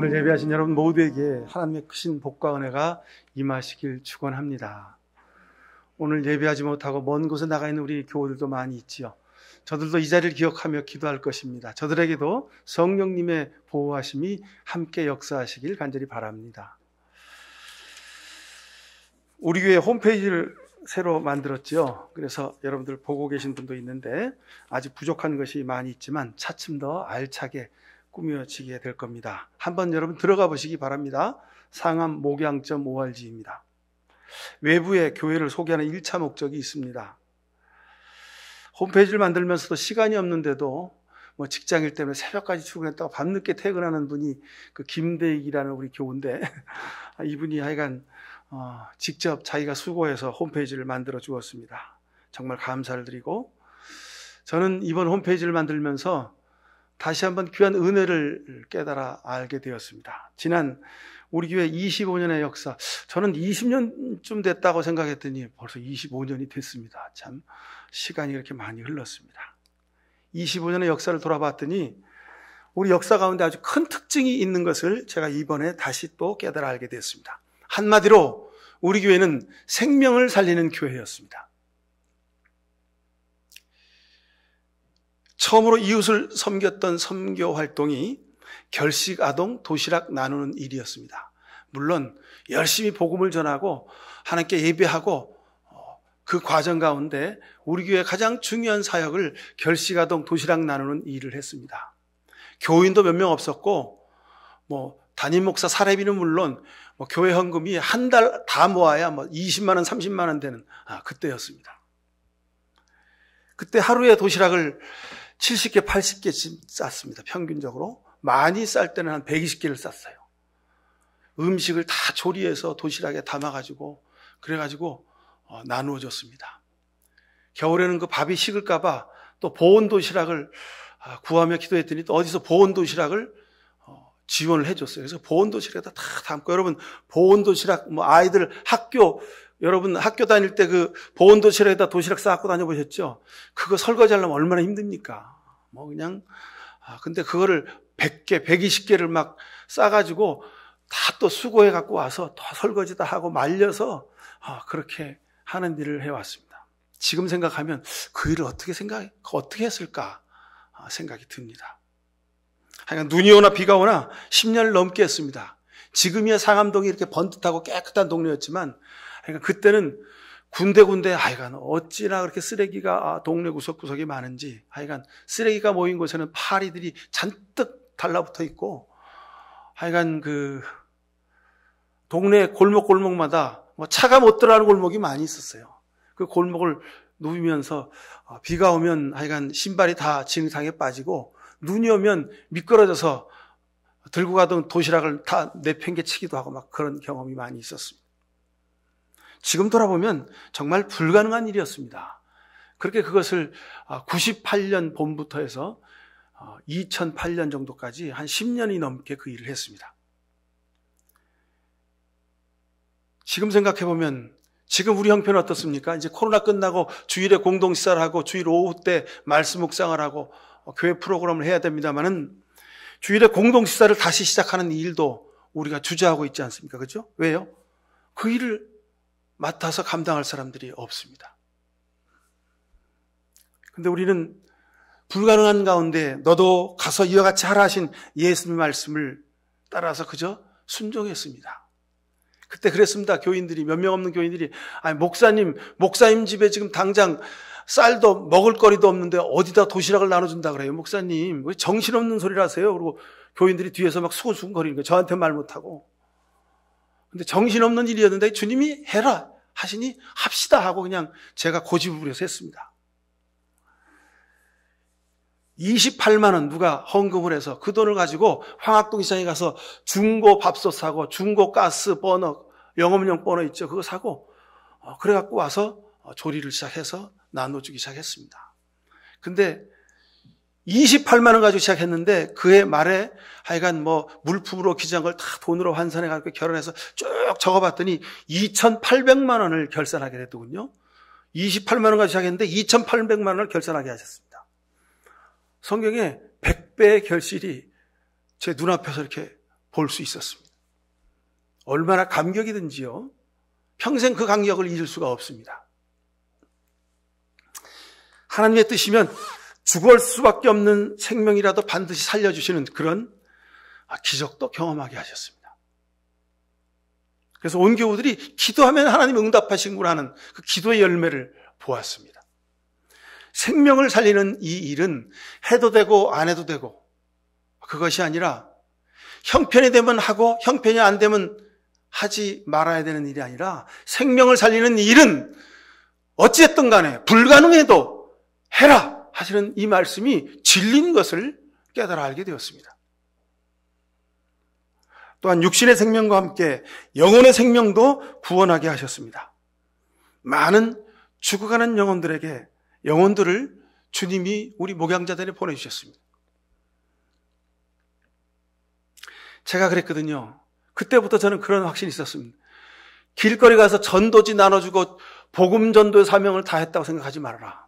오늘 예배하신 여러분 모두에게 하나님의 크신 복과 은혜가 임하시길 축원합니다. 오늘 예배하지 못하고 먼 곳에 나가 있는 우리 교우들도 많이 있지요. 저들도 이 자리를 기억하며 기도할 것입니다. 저들에게도 성령님의 보호하심이 함께 역사하시길 간절히 바랍니다. 우리 교회 홈페이지를 새로 만들었죠. 그래서 여러분들 보고 계신 분도 있는데 아직 부족한 것이 많이 있지만 차츰 더 알차게 꾸며지게 될 겁니다. 한번 여러분 들어가 보시기 바랍니다. 상암목양.org입니다. 외부에 교회를 소개하는 1차 목적이 있습니다. 홈페이지를 만들면서도 시간이 없는데도 직장일 때문에 새벽까지 출근했다가 밤늦게 퇴근하는 분이 그 김대익이라는 우리 교우인데 이분이 하여간 직접 자기가 수고해서 홈페이지를 만들어 주었습니다. 정말 감사를 드리고, 저는 이번 홈페이지를 만들면서 다시 한번 귀한 은혜를 깨달아 알게 되었습니다. 지난 우리 교회 25년의 역사, 저는 20년쯤 됐다고 생각했더니 벌써 25년이 됐습니다. 참 시간이 이렇게 많이 흘렀습니다. 25년의 역사를 돌아봤더니 우리 역사 가운데 아주 큰 특징이 있는 것을 제가 이번에 다시 또 깨달아 알게 됐습니다. 한마디로 우리 교회는 생명을 살리는 교회였습니다. 처음으로 이웃을 섬겼던 선교 활동이 결식 아동 도시락 나누는 일이었습니다. 물론 열심히 복음을 전하고 하나님께 예배하고 그 과정 가운데 우리 교회의 가장 중요한 사역을 결식 아동 도시락 나누는 일을 했습니다. 교인도 몇 명 없었고 담임 목사 사례비는 물론 교회 헌금이 한 달 다 모아야 20만 원, 30만 원 되는 그때였습니다. 그때 하루에 도시락을 70개, 80개씩 쌌습니다. 평균적으로. 많이 쌀 때는 한 120개를 쌌어요. 음식을 다 조리해서 도시락에 담아가지고 그래가지고 나누어 줬습니다. 겨울에는 그 밥이 식을까봐 또 보온 도시락을 구하며 기도했더니 또 어디서 보온 도시락을 지원을 해줬어요. 그래서 보온 도시락에다 다 담고, 여러분 보온 도시락 아이들 여러분 학교 다닐 때 그 보온 도시락에다 도시락 싸갖고 다녀보셨죠? 그거 설거지하려면 얼마나 힘듭니까? 근데 그거를 100개, 120개를 막 싸가지고 다 또 수고해 갖고 와서 더 설거지 다 하고 말려서 그렇게 하는 일을 해왔습니다. 지금 생각하면 그 일을 어떻게 했을까 생각이 듭니다. 하여간 눈이 오나 비가 오나 10년을 넘게 했습니다. 지금이야 상암동이 이렇게 번듯하고 깨끗한 동네였지만 그때는 군데군데 하여간 어찌나 그렇게 쓰레기가 동네 구석구석에 많은지, 하여간 쓰레기가 모인 곳에는 파리들이 잔뜩 달라붙어 있고, 하여간 그 동네 골목골목마다 차가 못 들어가는 골목이 많이 있었어요. 그 골목을 누비면서 비가 오면 하여간 신발이 다 진흙탕에 빠지고, 눈이 오면 미끄러져서 들고 가던 도시락을 다 내팽개치기도 하고 막 그런 경험이 많이 있었습니다. 지금 돌아보면 정말 불가능한 일이었습니다. 그렇게 그것을 98년 봄부터 해서 2008년 정도까지 한 10년이 넘게 그 일을 했습니다. 지금 생각해보면 지금 우리 형편은 어떻습니까? 이제 코로나 끝나고 주일에 공동식사를 하고 주일 오후 때 말씀 묵상을 하고 교회 프로그램을 해야 됩니다만은 주일에 공동식사를 다시 시작하는 일도 우리가 주저하고 있지 않습니까? 그렇죠? 왜요? 그 일을 맡아서 감당할 사람들이 없습니다. 근데 우리는 불가능한 가운데 너도 가서 이와 같이 하라 하신 예수님의 말씀을 따라서 그저 순종했습니다. 그때 그랬습니다. 교인들이, 몇 명 없는 교인들이, 목사님 집에 지금 당장 쌀도 먹을 거리도 없는데 어디다 도시락을 나눠준다 그래요. 목사님, 왜 정신없는 소리를 하세요? 그리고 교인들이 뒤에서 막 수근수근거리는 거예요. 저한테 말 못하고. 근데 정신없는 일이었는데 주님이 해라 하시니 합시다 하고 그냥 제가 고집을 부려서 했습니다. 28만 원 누가 헌금을 해서 그 돈을 가지고 황학동 시장에 가서 중고 밥솥 사고 중고 가스 버너, 영업용 버너 있죠. 그거 사고 그래갖고 와서 조리를 시작해서 나눠주기 시작했습니다. 근데 28만 원 가지고 시작했는데 그해 말에 하여간 물품으로 기증한 걸 다 돈으로 환산해가지고 결혼해서 쭉 적어봤더니 2,800만 원을 결산하게 됐더군요. 28만 원 가지고 시작했는데 2,800만 원을 결산하게 하셨습니다. 성경에 100배의 결실이 제 눈앞에서 이렇게 볼 수 있었습니다. 얼마나 감격이든지요. 평생 그 감격을 잊을 수가 없습니다. 하나님의 뜻이면 죽을 수밖에 없는 생명이라도 반드시 살려주시는 그런 기적도 경험하게 하셨습니다. 그래서 온 교우들이 기도하면 하나님 응답하시는구나 하는 그 기도의 열매를 보았습니다. 생명을 살리는 이 일은 해도 되고 안 해도 되고 그것이 아니라 형편이 되면 하고 형편이 안 되면 하지 말아야 되는 일이 아니라 생명을 살리는 일은 어찌됐든 간에 불가능해도 해라 하시는 이 말씀이 진리인 것을 깨달아 알게 되었습니다. 또한 육신의 생명과 함께 영혼의 생명도 구원하게 하셨습니다. 많은 죽어가는 영혼들을 주님이 우리 목양자들에 보내주셨습니다. 제가 그랬거든요. 그때부터 저는 그런 확신이 있었습니다. 길거리 가서 전도지 나눠주고 복음 전도의 사명을 다했다고 생각하지 말아라.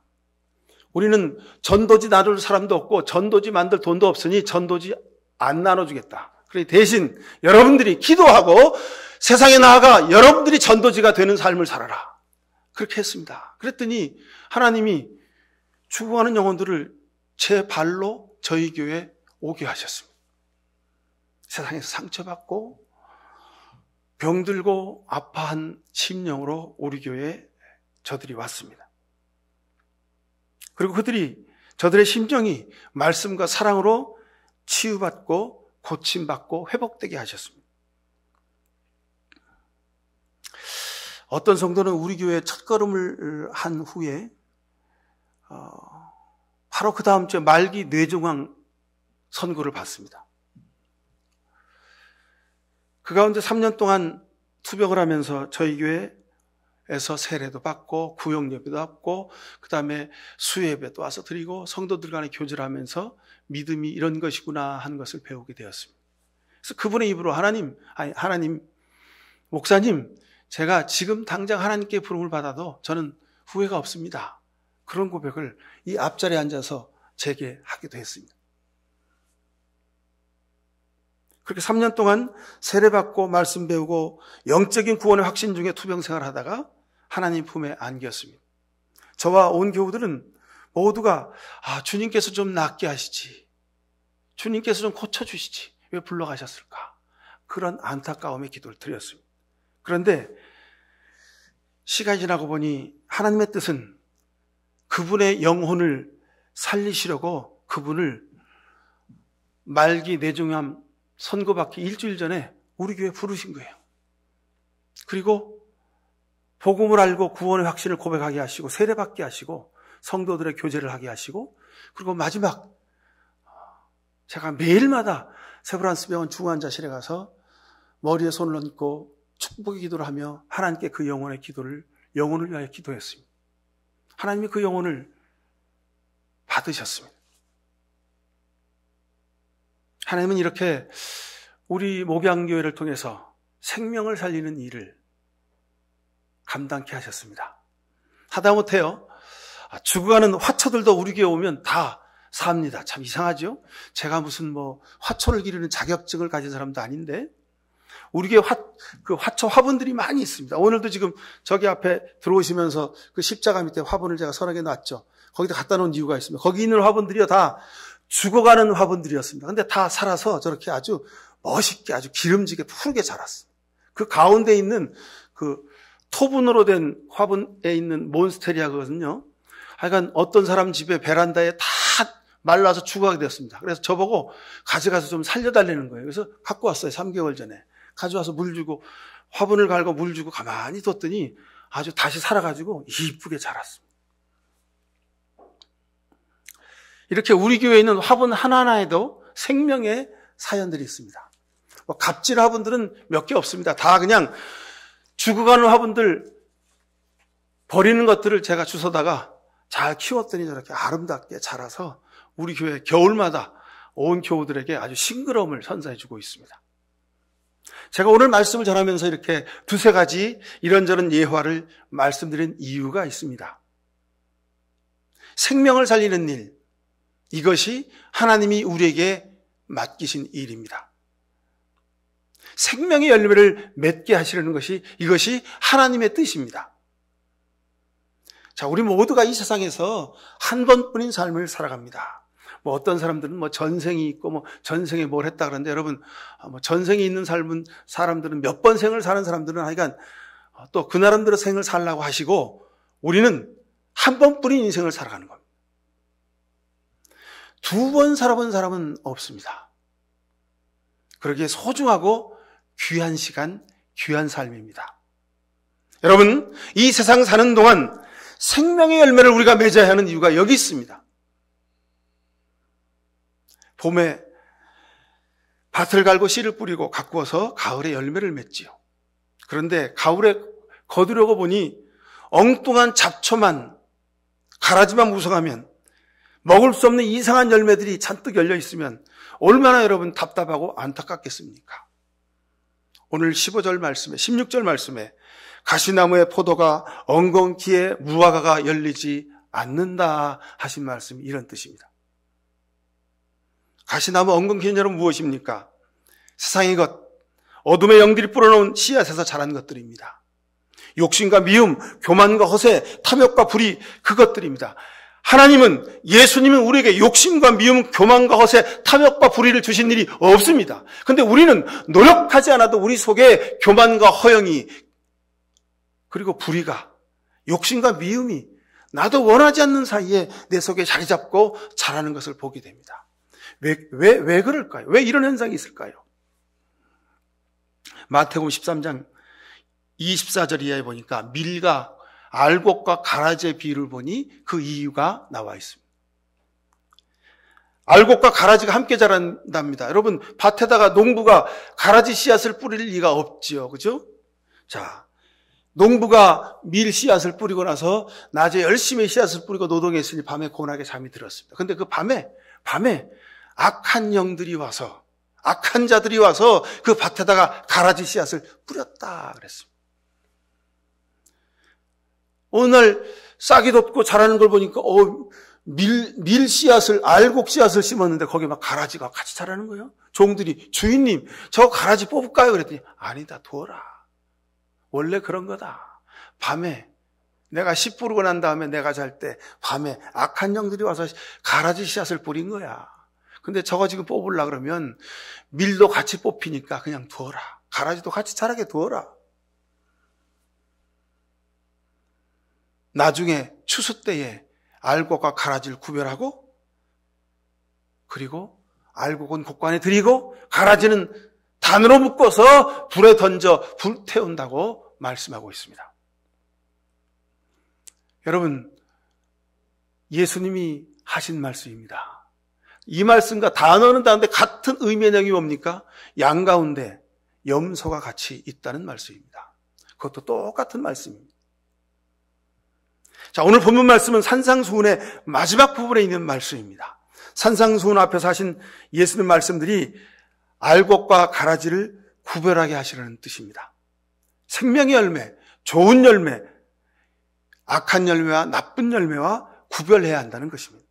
우리는 전도지 나눌 사람도 없고 전도지 만들 돈도 없으니 전도지 안 나눠주겠다. 그러니 대신 여러분들이 기도하고 세상에 나아가 여러분들이 전도지가 되는 삶을 살아라. 그렇게 했습니다. 그랬더니 하나님이 죽어가는 영혼들을 제 발로 저희 교회에 오게 하셨습니다. 세상에서 상처받고 병들고 아파한 심령으로 우리 교회에 저들이 왔습니다. 그리고 저들의 심정이 말씀과 사랑으로 치유받고 고침받고 회복되게 하셨습니다. 어떤 성도는 우리 교회에 첫걸음을 한 후에 바로 그 다음 주에 말기 뇌종양 선고를 받습니다. 그 가운데 3년 동안 투병을 하면서 저희 교회에서 세례도 받고 구역예배도 받고 그 다음에 수예배도 와서 드리고 성도들 간에 교제를 하면서 믿음이 이런 것이구나 하는 것을 배우게 되었습니다. 그래서 그분의 입으로 하나님 목사님 제가 지금 당장 하나님께 부름을 받아도 저는 후회가 없습니다. 그런 고백을 이 앞자리에 앉아서 제게 하기도 했습니다. 그렇게 3년 동안 세례받고 말씀 배우고 영적인 구원의 확신 중에 투병 생활하다가 하나님 품에 안겼습니다. 저와 온 교우들은 모두가 주님께서 좀 낫게 하시지, 주님께서 좀 고쳐주시지 왜 불러가셨을까, 그런 안타까움의 기도를 드렸습니다. 그런데 시간이 지나고 보니 하나님의 뜻은 그분의 영혼을 살리시려고 그분을 말기 뇌종양 선고받기 일주일 전에 우리 교회에 부르신 거예요. 그리고 복음을 알고 구원의 확신을 고백하게 하시고 세례받게 하시고 성도들의 교제를 하게 하시고 그리고 마지막 제가 매일마다 세브란스 병원 중환자실에 가서 머리에 손을 얹고 축복의 기도를 하며 하나님께 그 영혼을 위하여 기도했습니다. 하나님이 그 영혼을 받으셨습니다. 하나님은 이렇게 우리 목양교회를 통해서 생명을 살리는 일을 감당케 하셨습니다. 하다못해요, 죽어가는 화초들도 우리 교회 오면 다 삽니다. 참 이상하죠? 제가 무슨 화초를 기르는 자격증을 가진 사람도 아닌데 우리 교회 그 화초 화분들이 많이 있습니다. 오늘도 지금 저기 앞에 들어오시면서 그 십자가 밑에 화분을 제가 서너개 놨죠. 거기다 갖다 놓은 이유가 있습니다. 거기 있는 화분들이요 다 죽어가는 화분들이었습니다. 근데 다 살아서 저렇게 아주 멋있게 아주 기름지게 푸르게 자랐어요. 그 가운데 있는 그 토분으로 된 화분에 있는 몬스테리아거든요. 하여간 어떤 사람 집에 베란다에 다 말라서 죽어가게 되었습니다. 그래서 저보고 가져가서 좀 살려달라는 거예요. 그래서 갖고 왔어요. 3개월 전에. 가져와서 물 주고 화분을 갈고 물 주고 가만히 뒀더니 아주 다시 살아가지고 이쁘게 자랐습니다. 이렇게 우리 교회에 있는 화분 하나하나에도 생명의 사연들이 있습니다. 갑질 화분들은 몇 개 없습니다. 다 그냥 죽어가는 화분들 버리는 것들을 제가 주워다가 잘 키웠더니 저렇게 아름답게 자라서 우리 교회 겨울마다 온 교우들에게 아주 싱그러움을 선사해주고 있습니다. 제가 오늘 말씀을 전하면서 이렇게 두세 가지 이런저런 예화를 말씀드린 이유가 있습니다. 생명을 살리는 일, 이것이 하나님이 우리에게 맡기신 일입니다. 생명의 열매를 맺게 하시려는 이것이 하나님의 뜻입니다. 자, 우리 모두가 이 세상에서 한 번뿐인 삶을 살아갑니다. 어떤 사람들은 전생이 있고 전생에 뭘 했다 그러는데, 여러분, 전생이 있는 사람들은 몇 번 생을 사는 사람들은 하여간 또 그 나름대로 생을 살라고 하시고, 우리는 한 번뿐인 인생을 살아가는 겁니다. 두 번 살아본 사람은 없습니다. 그러기에 소중하고 귀한 시간, 귀한 삶입니다. 여러분, 이 세상 사는 동안 생명의 열매를 우리가 맺어야 하는 이유가 여기 있습니다. 봄에 밭을 갈고 씨를 뿌리고 가꾸어서 가을에 열매를 맺지요. 그런데 가을에 거두려고 보니 엉뚱한 잡초만, 가라지만 무성하면, 먹을 수 없는 이상한 열매들이 잔뜩 열려 있으면 얼마나 여러분 답답하고 안타깝겠습니까? 오늘 15절 말씀에, 16절 말씀에 가시나무의 포도가 엉겅퀴에 무화과가 열리지 않는다 하신 말씀이 이런 뜻입니다. 가시나무 엉겅퀴는 여러분 무엇입니까? 세상의 것, 어둠의 영들이 뿌려놓은 씨앗에서 자란 것들입니다. 욕심과 미움, 교만과 허세, 탐욕과 불의, 그것들입니다. 하나님은, 예수님은 우리에게 욕심과 미움, 교만과 허세, 탐욕과 불의를 주신 일이 없습니다. 그런데 우리는 노력하지 않아도 우리 속에 교만과 허영이, 그리고 불의가, 욕심과 미움이 나도 원하지 않는 사이에 내 속에 자리 잡고 자라는 것을 보게 됩니다. 왜 그럴까요? 왜 이런 현상이 있을까요? 마태복음 13장 24절 이하에 보니까 밀과 알곡과 가라지의 비유를 보니 그 이유가 나와 있습니다. 알곡과 가라지가 함께 자란답니다. 여러분, 밭에다가 농부가 가라지 씨앗을 뿌릴 리가 없지요. 그죠? 자, 농부가 밀 씨앗을 뿌리고 나서 낮에 열심히 씨앗을 뿌리고 노동했으니 밤에 고운하게 잠이 들었습니다. 근데 그 밤에 악한 영들이 와서, 악한 자들이 와서 그 밭에다가 가라지 씨앗을 뿌렸다 그랬습니다. 어느 날 싹이 돋고 자라는 걸 보니까 밀 씨앗을, 알곡 씨앗을 심었는데 거기에 막 가라지가 같이 자라는 거예요. 종들이, 주인님, 저 가라지 뽑을까요? 그랬더니 아니다, 두어라. 원래 그런 거다. 밤에 내가 씨 뿌리고 난 다음에 내가 잘 때 밤에 악한 영들이 와서 가라지 씨앗을 뿌린 거야. 근데 저거 지금 뽑으려고 그러면 밀도 같이 뽑히니까 그냥 두어라. 가라지도 같이 자라게 두어라. 나중에 추수 때에 알곡과 가라지를 구별하고, 그리고 알곡은 곡간에 들이고 가라지는 단으로 묶어서 불에 던져 불태운다고 말씀하고 있습니다. 여러분, 예수님이 하신 말씀입니다. 이 말씀과 단어는 다른데 같은 의미의 내용이 뭡니까? 양 가운데 염소가 같이 있다는 말씀입니다. 그것도 똑같은 말씀입니다. 자, 오늘 본문 말씀은 산상수훈의 마지막 부분에 있는 말씀입니다. 산상수훈 앞에서 하신 예수님 말씀들이 알곡과 가라지를 구별하게 하시려는 뜻입니다. 생명의 열매, 좋은 열매, 악한 열매와 나쁜 열매와 구별해야 한다는 것입니다.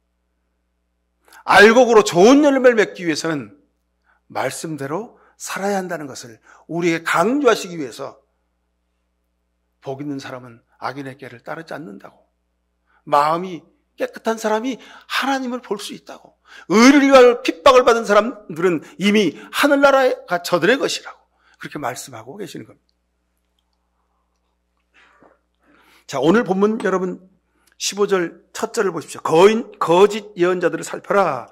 알곡으로 좋은 열매를 맺기 위해서는 말씀대로 살아야 한다는 것을 우리에게 강조하시기 위해서 복 있는 사람은 악인의 길을 따르지 않는다고, 마음이 깨끗한 사람이 하나님을 볼 수 있다고, 의를 위하여 핍박을 받은 사람들은 이미 하늘나라가 저들의 것이라고 그렇게 말씀하고 계시는 겁니다. 자, 오늘 본문 여러분 15절 첫 절을 보십시오. 거짓 예언자들을 살펴라.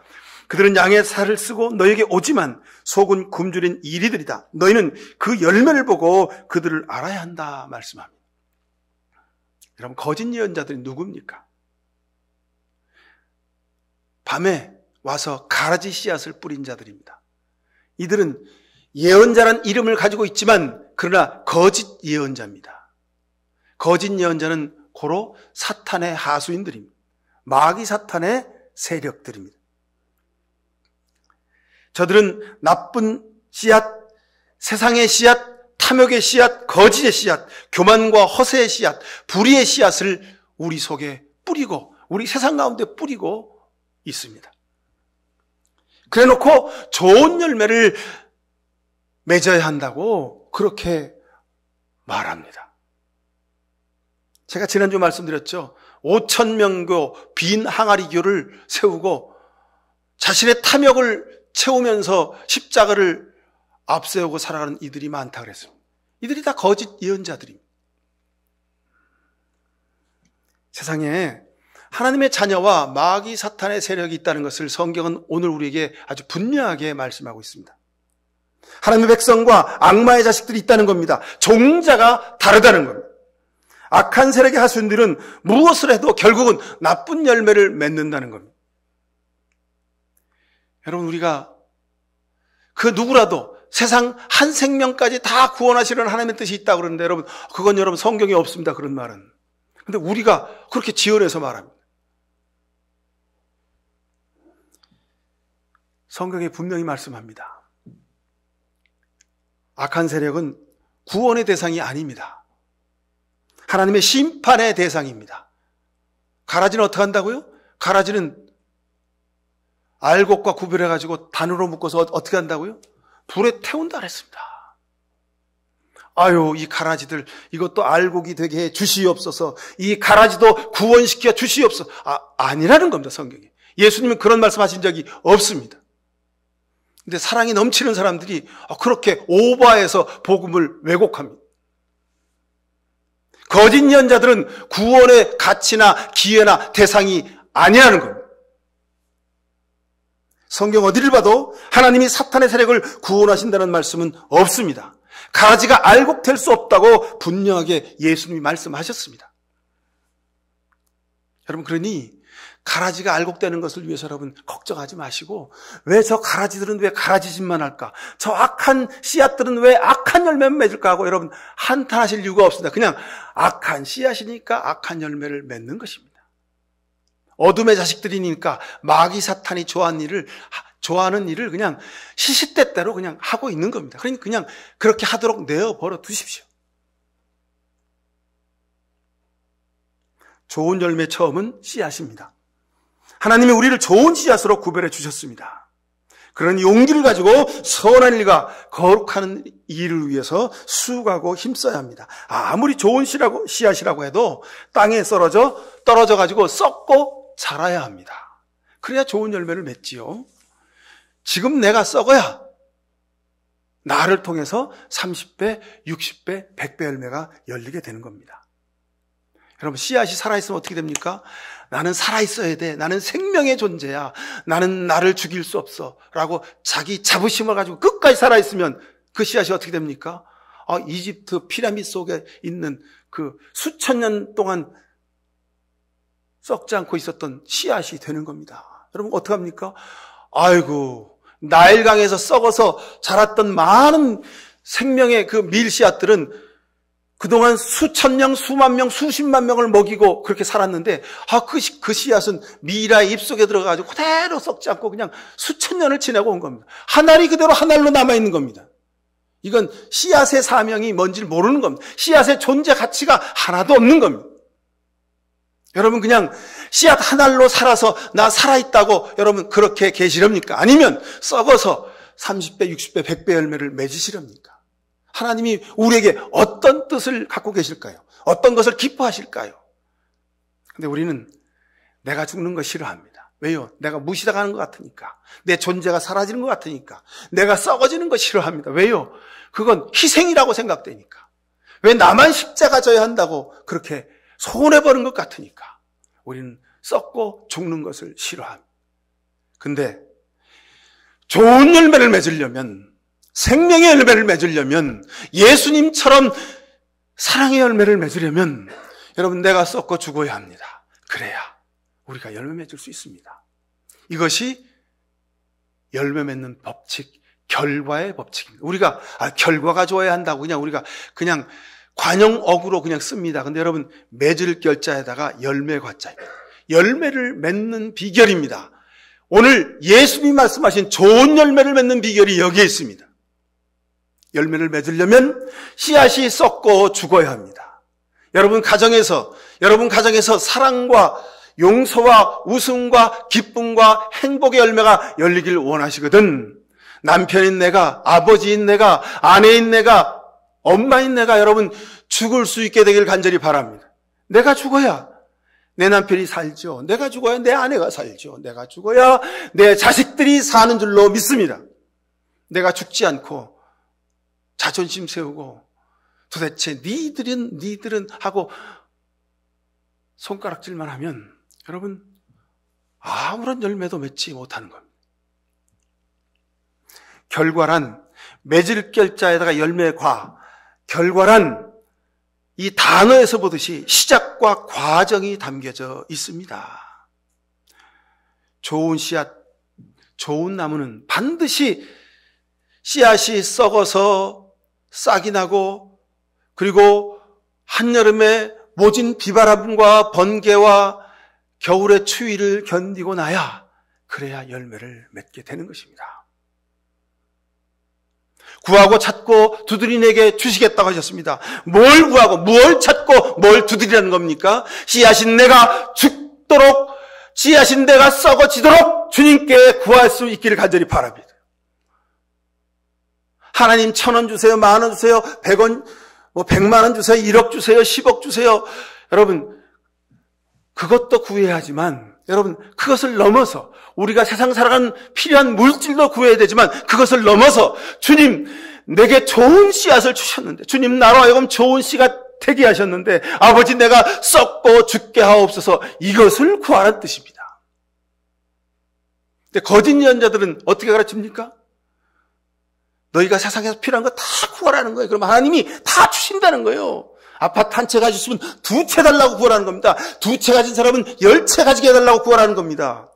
그들은 양의 살을 쓰고 너에게 오지만 속은 굶주린 이리들이다. 너희는 그 열매를 보고 그들을 알아야 한다 말씀합니다. 여러분, 거짓 예언자들이 누굽니까? 밤에 와서 가라지 씨앗을 뿌린 자들입니다. 이들은 예언자란 이름을 가지고 있지만 그러나 거짓 예언자입니다. 거짓 예언자는 고로 사탄의 하수인들입니다. 마귀 사탄의 세력들입니다. 저들은 나쁜 씨앗, 세상의 씨앗, 탐욕의 씨앗, 거짓의 씨앗, 교만과 허세의 씨앗, 불의의 씨앗을 우리 속에 뿌리고, 우리 세상 가운데 뿌리고 있습니다. 그래놓고 좋은 열매를 맺어야 한다고 그렇게 말합니다. 제가 지난주 말씀드렸죠. 5,000명교 빈 항아리교를 세우고 자신의 탐욕을 채우면서 십자가를 앞세우고 살아가는 이들이 많다 그랬습니다. 이들이 다 거짓 예언자들입니다. 세상에 하나님의 자녀와 마귀 사탄의 세력이 있다는 것을 성경은 오늘 우리에게 아주 분명하게 말씀하고 있습니다. 하나님의 백성과 악마의 자식들이 있다는 겁니다. 종자가 다르다는 겁니다. 악한 세력의 하수인들은 무엇을 해도 결국은 나쁜 열매를 맺는다는 겁니다. 여러분, 우리가 그 누구라도 세상 한 생명까지 다 구원하시려는 하나님의 뜻이 있다고 그러는데 여러분, 그건 여러분 성경에 없습니다. 그런 말은. 근데 우리가 그렇게 지어내서 말합니다. 성경에 분명히 말씀합니다. 악한 세력은 구원의 대상이 아닙니다. 하나님의 심판의 대상입니다. 가라지는 어떻게 한다고요? 가라지는 알곡과 구별해가지고 단으로 묶어서 어떻게 한다고요? 불에 태운다 그랬습니다. 아유, 이 가라지들 이것도 알곡이 되게 해 주시옵소서. 이 가라지도 구원시켜 주시옵소서. 아니라는 겁니다. 성경에. 예수님은 그런 말씀하신 적이 없습니다. 근데 사랑이 넘치는 사람들이 그렇게 오버해서 복음을 왜곡합니다. 거짓 예언자들은 구원의 가치나 기회나 대상이 아니라는 겁니다. 성경 어디를 봐도 하나님이 사탄의 세력을 구원하신다는 말씀은 없습니다. 가라지가 알곡될 수 없다고 분명하게 예수님이 말씀하셨습니다. 여러분, 그러니 가라지가 알곡되는 것을 위해서 여러분 걱정하지 마시고, 왜 저 가라지들은 왜 가라지짓만 할까? 저 악한 씨앗들은 왜 악한 열매만 맺을까 하고 여러분 한탄하실 이유가 없습니다. 그냥 악한 씨앗이니까 악한 열매를 맺는 것입니다. 어둠의 자식들이니까 마귀 사탄이 좋아하는 일을 그냥 시시때때로 그냥 하고 있는 겁니다. 그러니까 그냥 그렇게 하도록 내어버려 두십시오. 좋은 열매 처음은 씨앗입니다. 하나님이 우리를 좋은 씨앗으로 구별해 주셨습니다. 그런 용기를 가지고 선한 일과 거룩한 일을 위해서 수고하고 힘써야 합니다. 아무리 좋은 씨앗이라고 해도 땅에 떨어져 가지고 썩고 자라야 합니다. 그래야 좋은 열매를 맺지요. 지금 내가 썩어야 나를 통해서 30배, 60배, 100배 열매가 열리게 되는 겁니다. 여러분, 씨앗이 살아있으면 어떻게 됩니까? 나는 살아있어야 돼. 나는 생명의 존재야. 나는 나를 죽일 수 없어. 라고 자기 자부심을 가지고 끝까지 살아있으면 그 씨앗이 어떻게 됩니까? 이집트 피라미드 속에 있는 그 수천 년 동안 썩지 않고 있었던 씨앗이 되는 겁니다. 여러분, 어떡합니까? 아이고, 나일강에서 썩어서 자랐던 많은 생명의 그 밀씨앗들은 그동안 수천 명, 수만 명, 수십만 명을 먹이고 그렇게 살았는데 그 씨앗은 미라의 입속에 들어가가지고 그대로 썩지 않고 그냥 수천 년을 지내고 온 겁니다. 한 알이 그대로 한 알로 남아있는 겁니다. 이건 씨앗의 사명이 뭔지를 모르는 겁니다. 씨앗의 존재 가치가 하나도 없는 겁니다. 여러분, 그냥 씨앗 한 알로 살아서 나 살아있다고 여러분 그렇게 계시렵니까? 아니면 썩어서 30배, 60배, 100배 열매를 맺으시렵니까? 하나님이 우리에게 어떤 뜻을 갖고 계실까요? 어떤 것을 기뻐하실까요? 근데 우리는 내가 죽는 거 싫어합니다. 왜요? 내가 무시당하는 것 같으니까. 내 존재가 사라지는 것 같으니까. 내가 썩어지는 거 싫어합니다. 왜요? 그건 희생이라고 생각되니까. 왜 나만 십자가 져야 한다고 그렇게 손해보는 것 같으니까. 우리는 썩고 죽는 것을 싫어합니다. 근데 좋은 열매를 맺으려면, 생명의 열매를 맺으려면, 예수님처럼 사랑의 열매를 맺으려면 여러분, 내가 썩고 죽어야 합니다. 그래야 우리가 열매 맺을 수 있습니다. 이것이 열매 맺는 법칙, 결과의 법칙입니다. 우리가 결과가 좋아야 한다고 우리가 그냥 관용어구로 그냥 씁니다. 근데 여러분, 맺을 결자에다가 열매 과자입니다. 열매를 맺는 비결입니다. 오늘 예수님이 말씀하신 좋은 열매를 맺는 비결이 여기에 있습니다. 열매를 맺으려면 씨앗이 썩고 죽어야 합니다. 여러분 가정에서 사랑과 용서와 웃음과 기쁨과 행복의 열매가 열리길 원하시거든 남편인 내가, 아버지인 내가, 아내인 내가, 엄마인 내가 여러분 죽을 수 있게 되길 간절히 바랍니다. 내가 죽어야 내 남편이 살죠. 내가 죽어야 내 아내가 살죠. 내가 죽어야 내 자식들이 사는 줄로 믿습니다. 내가 죽지 않고 자존심 세우고 도대체 니들은 하고 손가락질만 하면 여러분 아무런 열매도 맺지 못하는 겁니다. 결과란 맺을 결자에다가 열매과, 결과란 이 단어에서 보듯이 시작과 과정이 담겨져 있습니다. 좋은 씨앗, 좋은 나무는 반드시 씨앗이 썩어서 싹이 나고, 그리고 한여름에 모진 비바람과 번개와 겨울의 추위를 견디고 나야 그래야 열매를 맺게 되는 것입니다. 구하고 찾고 두드리내게 주시겠다고 하셨습니다. 뭘 구하고 뭘 찾고 뭘 두드리라는 겁니까? 씨앗인 내가 죽도록, 씨앗인 내가 썩어지도록 주님께 구할 수 있기를 간절히 바랍니다. 하나님 1,000원 주세요, 10,000원 주세요, 100원, 100만 원 주세요, 1억 주세요, 10억 주세요. 여러분, 그것도 구해야 하지만 여러분, 그것을 넘어서 우리가 세상 살아가는 필요한 물질도 구해야 되지만 그것을 넘어서 주님, 내게 좋은 씨앗을 주셨는데, 주님 나로 하여금 좋은 씨가 되게 하셨는데 아버지 내가 썩고 죽게 하옵소서, 이것을 구하라는 뜻입니다. 근데 거짓 예언자들은 어떻게 가르칩니까? 너희가 세상에서 필요한 거 다 구하라는 거예요. 그럼 하나님이 다 주신다는 거예요. 아파트 한 채 가지셨으면 2채 달라고 구하라는 겁니다. 2채 가진 사람은 10채 가지게 해달라고 구하라는 겁니다.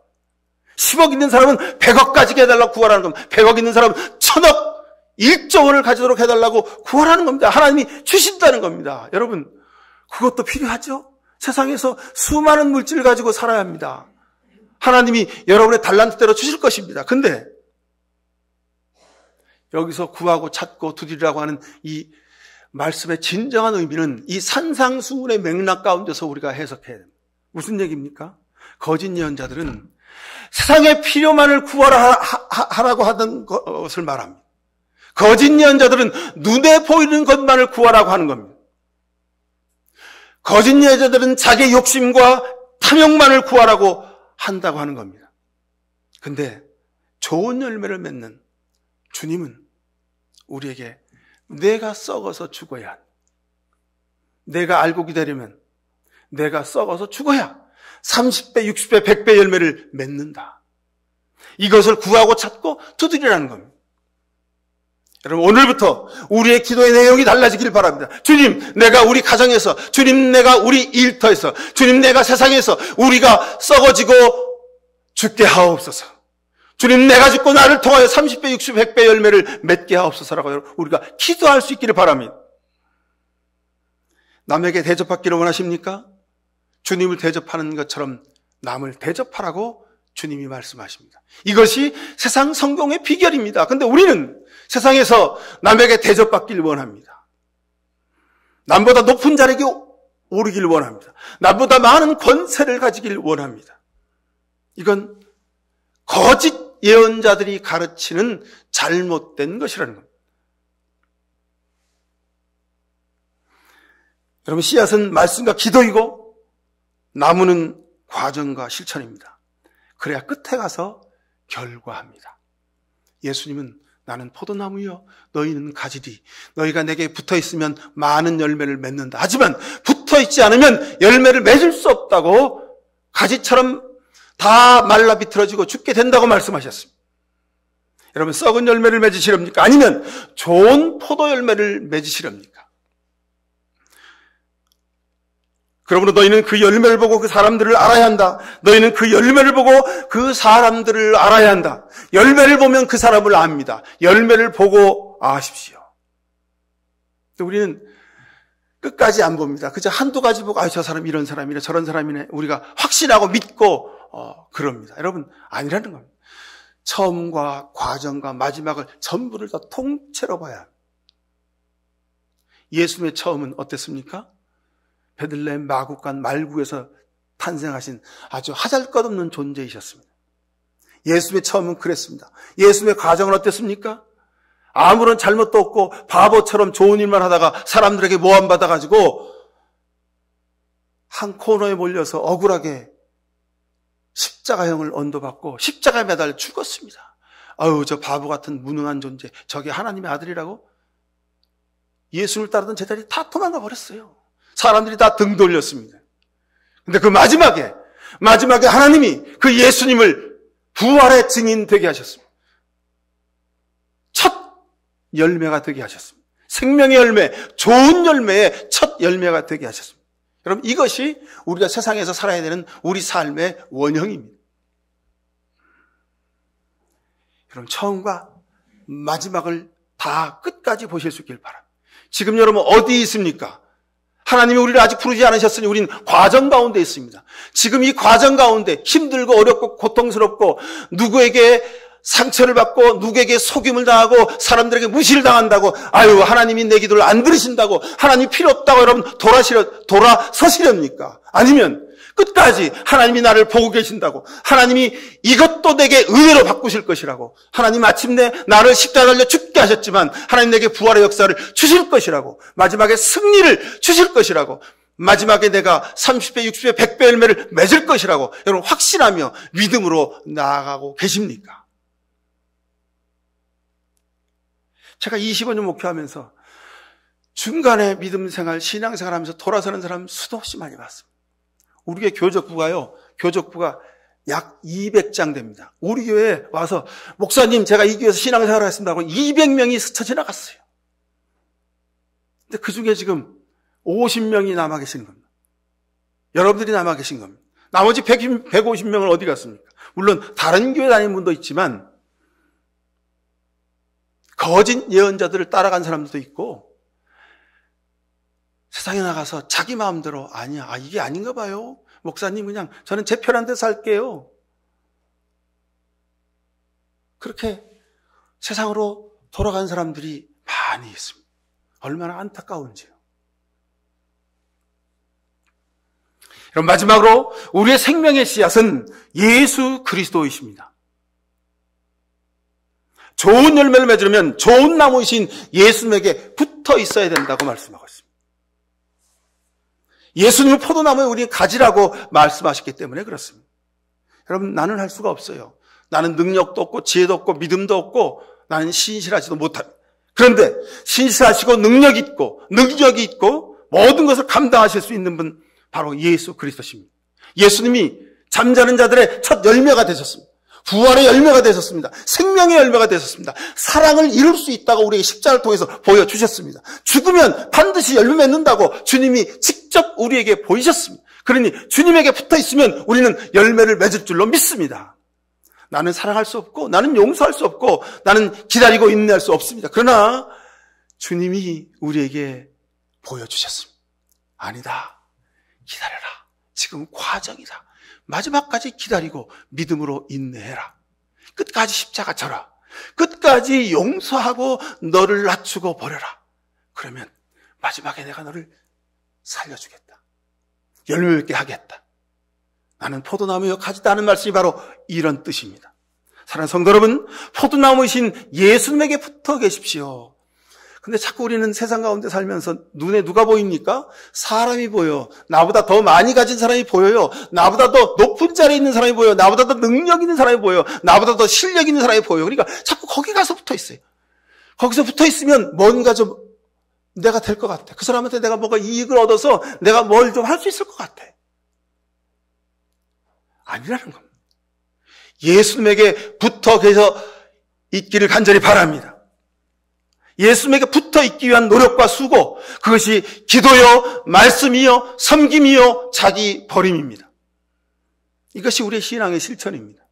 10억 있는 사람은 100억 가지게 해달라고 구하라는 겁니다. 100억 있는 사람은 1,000억, 1조 원을 가지도록 해달라고 구하라는 겁니다. 하나님이 주신다는 겁니다. 여러분, 그것도 필요하죠? 세상에서 수많은 물질을 가지고 살아야 합니다. 하나님이 여러분의 달란트대로 주실 것입니다. 근데 여기서 구하고 찾고 두드리라고 하는 이 말씀의 진정한 의미는 이 산상수훈의 맥락 가운데서 우리가 해석해야 됩니다. 무슨 얘기입니까? 거짓 예언자들은 세상의 필요만을 구하라고 하던 것을 말합니다. 거짓 예언자들은 눈에 보이는 것만을 구하라고 하는 겁니다. 거짓 예언자들은 자기의 욕심과 탐욕만을 구하라고 한다고 하는 겁니다. 근데 좋은 열매를 맺는 주님은 우리에게 내가 썩어서 죽어야 한다. 내가 알고 기다리면 내가 썩어서 죽어야 30배, 60배, 100배 열매를 맺는다. 이것을 구하고 찾고 두드리라는 겁니다. 여러분, 오늘부터 우리의 기도의 내용이 달라지길 바랍니다. 주님, 내가 우리 가정에서, 주님, 내가 우리 일터에서, 주님, 내가 세상에서 우리가 썩어지고 죽게 하옵소서. 주님, 내가 죽고 나를 통하여 30배, 60배, 100배 열매를 맺게 하옵소서라고 우리가 기도할 수 있기를 바랍니다. 남에게 대접받기를 원하십니까? 주님을 대접하는 것처럼 남을 대접하라고 주님이 말씀하십니다. 이것이 세상 성공의 비결입니다. 그런데 우리는 세상에서 남에게 대접받기를 원합니다. 남보다 높은 자리에 오르기를 원합니다. 남보다 많은 권세를 가지기를 원합니다. 이건 거짓 예언자들이 가르치는 잘못된 것이라는 겁니다. 여러분, 씨앗은 말씀과 기도이고 나무는 과정과 실천입니다. 그래야 끝에 가서 결과합니다. 예수님은 나는 포도나무여 너희는 가지리, 너희가 내게 붙어있으면 많은 열매를 맺는다. 하지만 붙어있지 않으면 열매를 맺을 수 없다고, 가지처럼 다 말라 비틀어지고 죽게 된다고 말씀하셨습니다. 여러분, 썩은 열매를 맺으시렵니까? 아니면 좋은 포도 열매를 맺으시렵니까? 그러므로 너희는 그 열매를 보고 그 사람들을 알아야 한다. 너희는 그 열매를 보고 그 사람들을 알아야 한다. 열매를 보면 그 사람을 압니다. 열매를 보고 아십시오. 우리는 끝까지 안 봅니다. 그저 한두 가지 보고 저 사람 이런 사람이네, 저런 사람이네, 우리가 확신하고 믿고 그럽니다. 여러분, 아니라는 겁니다. 처음과 과정과 마지막을 전부를 다 통째로 봐야 합니다. 예수님의 처음은 어땠습니까? 베들레헴 마구간 말구에서 탄생하신 아주 하잘것없는 존재이셨습니다. 예수님의 처음은 그랬습니다. 예수님의 과정은 어땠습니까? 아무런 잘못도 없고 바보처럼 좋은 일만 하다가 사람들에게 모함받아가지고 한 코너에 몰려서 억울하게 십자가형을 언도받고 십자가에 매달려 죽었습니다. 아유, 저 바보 같은 무능한 존재, 저게 하나님의 아들이라고? 예수를 따르던 제자들이 다 도망가 버렸어요. 사람들이 다 등 돌렸습니다. 근데 그 마지막에 하나님이 그 예수님을 부활의 증인 되게 하셨습니다. 첫 열매가 되게 하셨습니다. 생명의 열매, 좋은 열매의 첫 열매가 되게 하셨습니다. 여러분, 이것이 우리가 세상에서 살아야 되는 우리 삶의 원형입니다. 여러분, 처음과 마지막을 다 끝까지 보실 수 있길 바랍니다. 지금 여러분 어디 있습니까? 하나님이 우리를 아직 부르지 않으셨으니 우리는 과정 가운데 있습니다. 지금 이 과정 가운데 힘들고 어렵고 고통스럽고 누구에게 상처를 받고 누구에게 속임을 당하고 사람들에게 무시를 당한다고, 아유, 하나님이 내 기도를 안 들으신다고, 하나님이 필요 없다고 여러분 돌아서시렵니까? 아니면 끝까지 하나님이 나를 보고 계신다고, 하나님이 이것도 내게 은혜로 바꾸실 것이라고, 하나님 마침내 나를 십자가에 달려 죽게 하셨지만 하나님 내게 부활의 역사를 주실 것이라고, 마지막에 승리를 주실 것이라고, 마지막에 내가 30배, 60배, 100배 열매를 맺을 것이라고 여러분 확신하며 믿음으로 나아가고 계십니까? 제가 25년 목회하면서 중간에 믿음 생활, 신앙 생활 하면서 돌아서는 사람 수도 없이 많이 봤습니다. 우리 교회 교적부가 약 200장 됩니다. 우리 교회에 와서 목사님 제가 이 교회에서 신앙 생활을 했습니다 하고 200명이 스쳐 지나갔어요. 근데 그 중에 지금 50명이 남아 계신 겁니다. 여러분들이 남아 계신 겁니다. 나머지 150명은 어디 갔습니까? 물론 다른 교회 다니는 분도 있지만 거짓 예언자들을 따라간 사람들도 있고 세상에 나가서 자기 마음대로 아니야, 이게 아닌가 봐요. 목사님 그냥 저는 제 편한 데서 살게요. 그렇게 세상으로 돌아간 사람들이 많이 있습니다. 얼마나 안타까운지요. 그럼 마지막으로 우리의 생명의 씨앗은 예수 그리스도이십니다. 좋은 열매를 맺으려면 좋은 나무이신 예수님에게 붙어 있어야 된다고 말씀하고 있습니다. 예수님은 포도나무에 우리 가지라고 말씀하셨기 때문에 그렇습니다. 여러분, 나는 할 수가 없어요. 나는 능력도 없고 지혜도 없고 믿음도 없고 나는 신실하지도 못합니다. 그런데 신실하시고 능력이 있고 모든 것을 감당하실 수 있는 분 바로 예수 그리스도십니다. 예수님이 잠자는 자들의 첫 열매가 되셨습니다. 부활의 열매가 되셨습니다. 생명의 열매가 되셨습니다. 사랑을 이룰 수 있다고 우리에게 십자가를 통해서 보여주셨습니다. 죽으면 반드시 열매 맺는다고 주님이 직접 우리에게 보이셨습니다. 그러니 주님에게 붙어있으면 우리는 열매를 맺을 줄로 믿습니다. 나는 사랑할 수 없고 나는 용서할 수 없고 나는 기다리고 인내할 수 없습니다. 그러나 주님이 우리에게 보여주셨습니다. 아니다. 기다려라. 지금 과정이다. 마지막까지 기다리고 믿음으로 인내해라. 끝까지 십자가 져라. 끝까지 용서하고 너를 낮추고 버려라. 그러면 마지막에 내가 너를 살려주겠다. 열매 맺게 하겠다. 나는 포도나무여 가지다 하는 말씀이 바로 이런 뜻입니다. 사랑하는 성도 여러분, 포도나무이신 예수님에게 붙어 계십시오. 근데 자꾸 우리는 세상 가운데 살면서 눈에 누가 보입니까? 사람이 보여. 나보다 더 많이 가진 사람이 보여요. 나보다 더 높은 자리에 있는 사람이 보여요. 나보다 더 능력 있는 사람이 보여요. 나보다 더 실력 있는 사람이 보여요. 그러니까 자꾸 거기 가서 붙어 있어요. 거기서 붙어 있으면 뭔가 좀 내가 될 것 같아. 그 사람한테 내가 뭔가 이익을 얻어서 내가 뭘 좀 할 수 있을 것 같아. 아니라는 겁니다. 예수님에게 붙어 계셔 있기를 간절히 바랍니다. 예수님에게 붙어 있기 위한 노력과 수고, 그것이 기도요, 말씀이요, 섬김이요, 자기 버림입니다. 이것이 우리의 신앙의 실천입니다.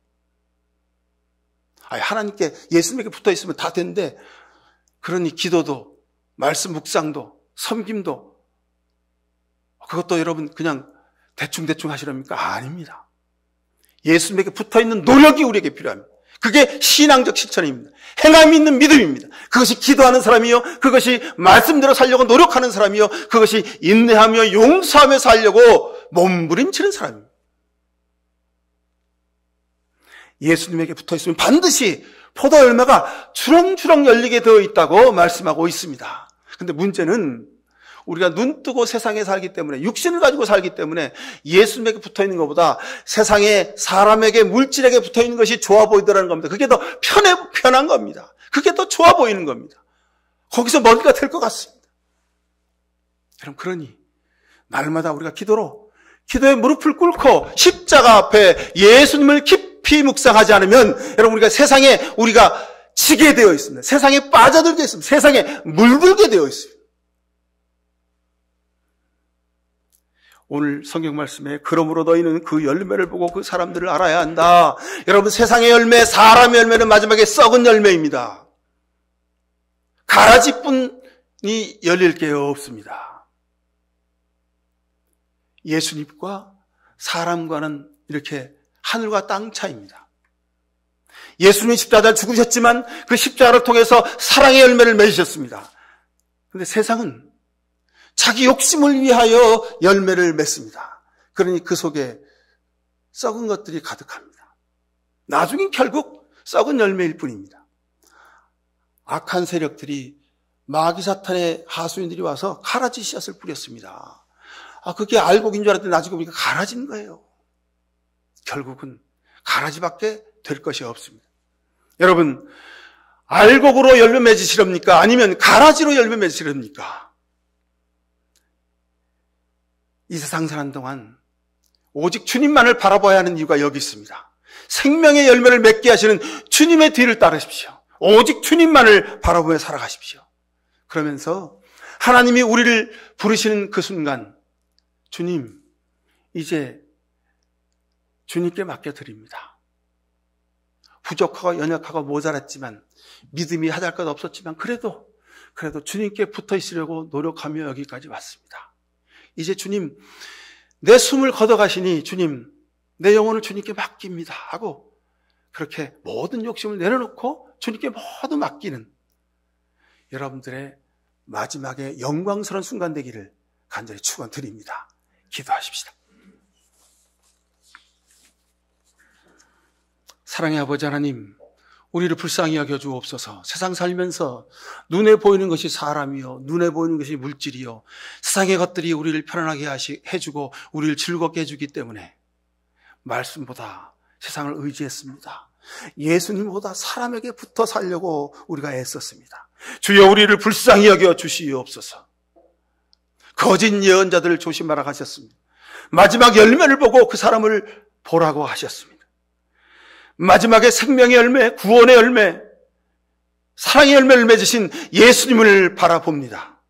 하나님께 예수님에게 붙어 있으면 다 된대. 그러니 기도도, 말씀 묵상도, 섬김도, 그것도 여러분 그냥 대충 하시렵니까? 아닙니다. 예수님에게 붙어 있는 노력이 우리에게 필요합니다. 그게 신앙적 실천입니다. 행함이 있는 믿음입니다. 그것이 기도하는 사람이요, 그것이 말씀대로 살려고 노력하는 사람이요, 그것이 인내하며 용서하며 살려고 몸부림치는 사람입니다. 예수님에게 붙어 있으면 반드시 포도 열매가 주렁주렁 열리게 되어 있다고 말씀하고 있습니다. 근데 문제는 우리가 눈 뜨고 세상에 살기 때문에, 육신을 가지고 살기 때문에 예수님에게 붙어 있는 것보다 세상에 사람에게, 물질에게 붙어 있는 것이 좋아 보이더라는 겁니다. 그게 더 편한 겁니다. 그게 더 좋아 보이는 겁니다. 거기서 먹이가 될 것 같습니다. 여러분, 그러니 날마다 우리가 기도에 무릎을 꿇고 십자가 앞에 예수님을 깊이 묵상하지 않으면 여러분, 우리가 세상에 우리가 지게 되어 있습니다. 세상에 빠져들게 있습니다. 세상에 물들게 되어 있습니다. 오늘 성경 말씀에 그러므로 너희는 그 열매를 보고 그 사람들을 알아야 한다. 여러분, 세상의 열매, 사람의 열매는 마지막에 썩은 열매입니다. 가라지뿐이 열릴 게 없습니다. 예수님과 사람과는 이렇게 하늘과 땅 차이입니다. 예수님이 십자가를 죽으셨지만 그 십자가를 통해서 사랑의 열매를 맺으셨습니다. 그런데 세상은 자기 욕심을 위하여 열매를 맺습니다. 그러니 그 속에 썩은 것들이 가득합니다. 나중엔 결국 썩은 열매일 뿐입니다. 악한 세력들이, 마귀 사탄의 하수인들이 와서 가라지 씨앗을 뿌렸습니다. 그게 알곡인 줄 알았더니 나중에 보니까 가라지인 거예요. 결국은 가라지밖에 될 것이 없습니다. 여러분, 알곡으로 열매 맺으시렵니까? 아니면 가라지로 열매 맺으시렵니까? 이 세상 사는 동안 오직 주님만을 바라봐야 하는 이유가 여기 있습니다. 생명의 열매를 맺게 하시는 주님의 뒤를 따르십시오. 오직 주님만을 바라보며 살아가십시오. 그러면서 하나님이 우리를 부르시는 그 순간, 주님, 이제 주님께 맡겨드립니다. 부족하고 연약하고 모자랐지만, 믿음이 하잘것 없었지만 그래도 주님께 붙어 있으려고 노력하며 여기까지 왔습니다. 이제 주님, 내 숨을 걷어가시니 주님, 내 영혼을 주님께 맡깁니다 하고 그렇게 모든 욕심을 내려놓고 주님께 모두 맡기는 여러분들의 마지막에 영광스러운 순간 되기를 간절히 축원드립니다. 기도하십시다. 사랑의 아버지 하나님, 우리를 불쌍히 여겨 주옵소서. 세상 살면서 눈에 보이는 것이 사람이요, 눈에 보이는 것이 물질이요, 세상의 것들이 우리를 편안하게 해주고 우리를 즐겁게 해주기 때문에 말씀보다 세상을 의지했습니다. 예수님보다 사람에게 붙어 살려고 우리가 애썼습니다. 주여, 우리를 불쌍히 여겨 주시옵소서. 거짓 예언자들을 조심하라 하셨습니다. 마지막 열매를 보고 그 사람을 보라고 하셨습니다. 마지막에 생명의 열매, 구원의 열매, 사랑의 열매를 맺으신 예수님을 바라봅니다.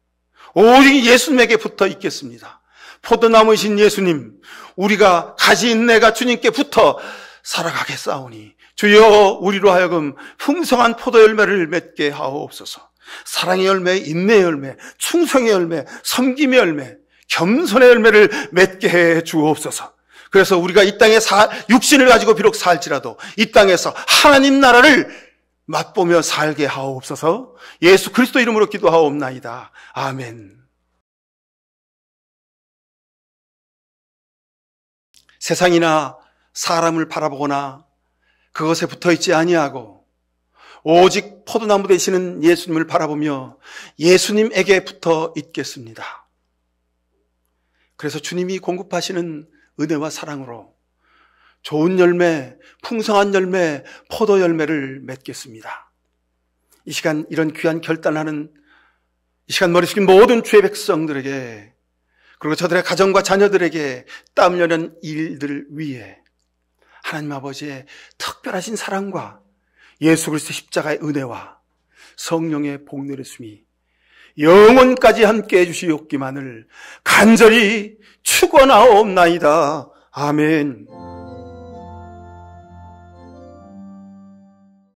오직 예수님에게 붙어 있겠습니다. 포도나무이신 예수님, 우리가 가지 인내가 주님께 붙어 살아가겠사오니 주여, 우리로 하여금 풍성한 포도 열매를 맺게 하옵소서. 사랑의 열매, 인내의 열매, 충성의 열매, 섬김의 열매, 겸손의 열매를 맺게 해 주옵소서. 그래서 우리가 이 땅에 육신을 가지고 비록 살지라도 이 땅에서 하나님 나라를 맛보며 살게 하옵소서. 예수 그리스도 이름으로 기도하옵나이다. 아멘. 세상이나 사람을 바라보거나 그것에 붙어있지 아니하고 오직 포도나무 되시는 예수님을 바라보며 예수님에게 붙어 있겠습니다. 그래서 주님이 공급하시는 은혜와 사랑으로 좋은 열매, 풍성한 열매, 포도 열매를 맺겠습니다. 이 시간 이런 귀한 결단하는 이 시간 머리 숙인 모든 주의 백성들에게, 그리고 저들의 가정과 자녀들에게 땀 흘리는 일들 위해 하나님 아버지의 특별하신 사랑과 예수 그리스도 십자가의 은혜와 성령의 복내렸음이 영원까지 함께 해주시옵기만을 간절히 축원하옵나이다. 아멘.